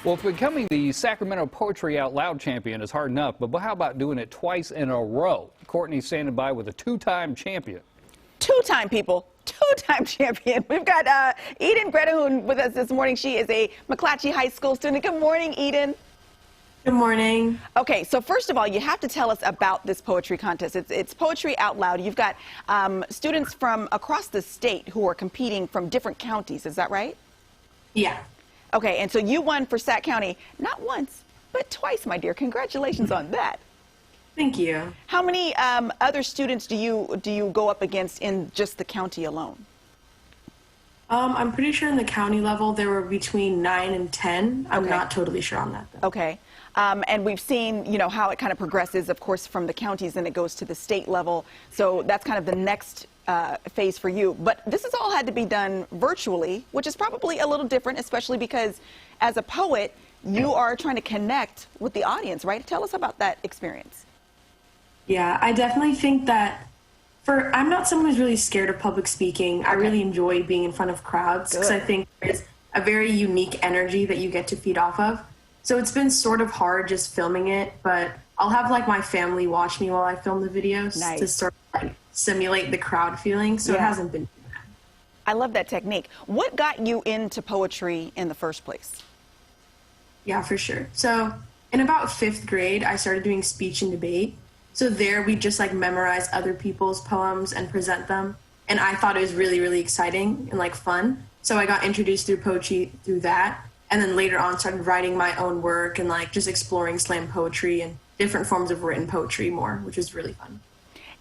Well, becoming the Sacramento Poetry Out Loud champion is hard enough, but how about doing it twice in a row? Courtney's standing by with a two-time champion. Two-time, people. Two-time champion. We've got Eden Gretahoon with us this morning. She is a McClatchy High School student. Good morning, Eden. Good morning. Okay, so first of all, you have to tell us about this poetry contest. It's Poetry Out Loud. You've got students from across the state who are competing from different counties. Is that right? Yeah. Okay, and so you won for Sac County, not once, but twice, my dear. Congratulations on that. Thank you. How many other students do you go up against in just the county alone? I'm pretty sure in the county level there were between 9 and 10. I'm not totally sure on that, though. Okay. And we've seen, you know, how it kind of progresses, of course, from the counties, and it goes to the state level. So that's kind of the next phase for you. But this has all had to be done virtually, which is probably a little different, especially because as a poet, you are trying to connect with the audience, right? Tell us about that experience. Yeah, I definitely think that I'm not someone who's really scared of public speaking. Okay. I really enjoy being in front of crowds because I think there's a very unique energy that you get to feed off of. So it's been sort of hard just filming it, but I'll have like my family watch me while I film the videos to sort of like simulate the crowd feeling. So it hasn't been too bad. I love that technique. What got you into poetry in the first place? Yeah, for sure. So in about 5th grade, I started doing speech and debate. So there we just like memorize other people's poems and present them. And I thought it was really, really exciting and like fun. So I got introduced through poetry through that. And then later on started writing my own work and like just exploring slam poetry and different forms of written poetry more, which was really fun.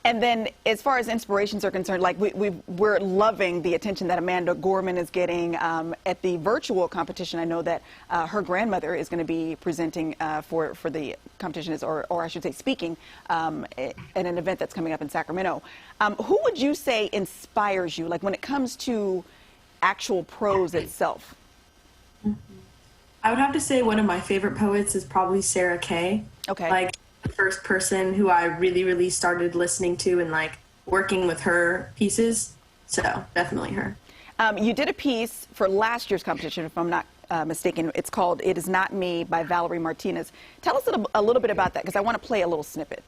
And then as far as inspirations are concerned, like we're loving the attention that Amanda Gorman is getting at the virtual competition. I know that her grandmother is going to be presenting for the competition, or I should say speaking at an event that's coming up in Sacramento. Who would you say inspires you, like when it comes to actual prose itself? I would have to say one of my favorite poets is probably Sarah Kay. Okay. Like the first person who I really, really started listening to and like working with her pieces. So definitely her. You did a piece for last year's competition, if I'm not mistaken. It's called "It Is Not Me" by Valerie Martinez. Tell us a little bit about that, because I want to play a little snippet.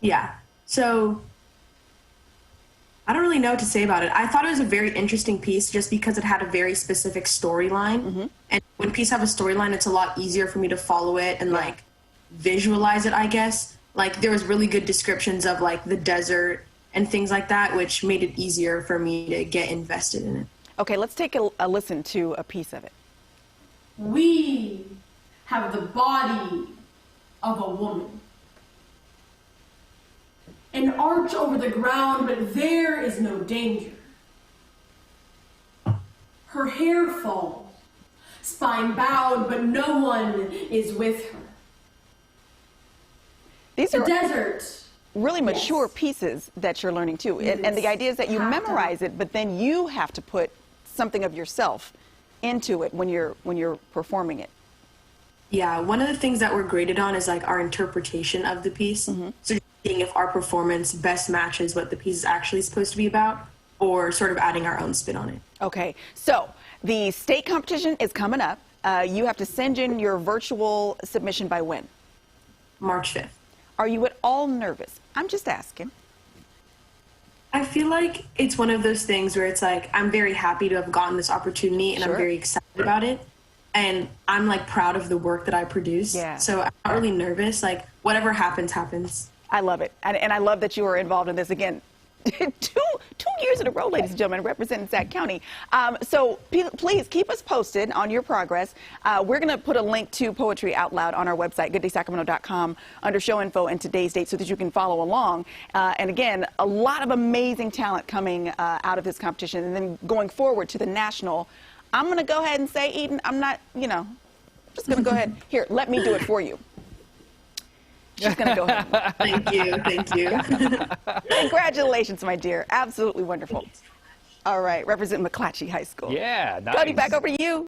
Yeah. So I don't really know what to say about it. I thought it was a very interesting piece just because it had a very specific storyline. And when pieces have a storyline, it's a lot easier for me to follow it and like visualize it, I guess. Like there was really good descriptions of like the desert and things like that, which made it easier for me to get invested in it. Okay, let's take a listen to a piece of it. We have the body of a woman. An arch over the ground, but there is no danger. Her hair falls, spine bowed, but no one is with her. These are the desert. Really mature pieces that you're learning too. And the idea is that you memorize it, but then you have to put something of yourself into it when you're performing it. Yeah, one of the things that we're graded on is like our interpretation of the piece. So seeing if our performance best matches what the piece is actually supposed to be about, or sort of adding our own spin on it. Okay, so the state competition is coming up. You have to send in your virtual submission by when? March 5th. Are you at all nervous? I'm just asking. I feel like it's one of those things where it's like I'm very happy to have gotten this opportunity and I'm very excited about it. And I'm like proud of the work that I produce. So I'm not really nervous. Like whatever happens, happens. I love it. And I love that you are involved in this again. two years in a row, ladies and gentlemen, representing Sac County. So please keep us posted on your progress. We're going to put a link to Poetry Out Loud on our website, gooddaysacramento.com, under show info and today's date so that you can follow along. And again, a lot of amazing talent coming out of this competition. And then going forward to the national, I'm going to go ahead and say, Eden, I'm not, just going to go ahead. Here, let me do it for you. She's going to go ahead. Thank you. Thank you. Congratulations, my dear. Absolutely wonderful. All right. Represent McClatchy High School. Yeah, nice. Cody, back over to you.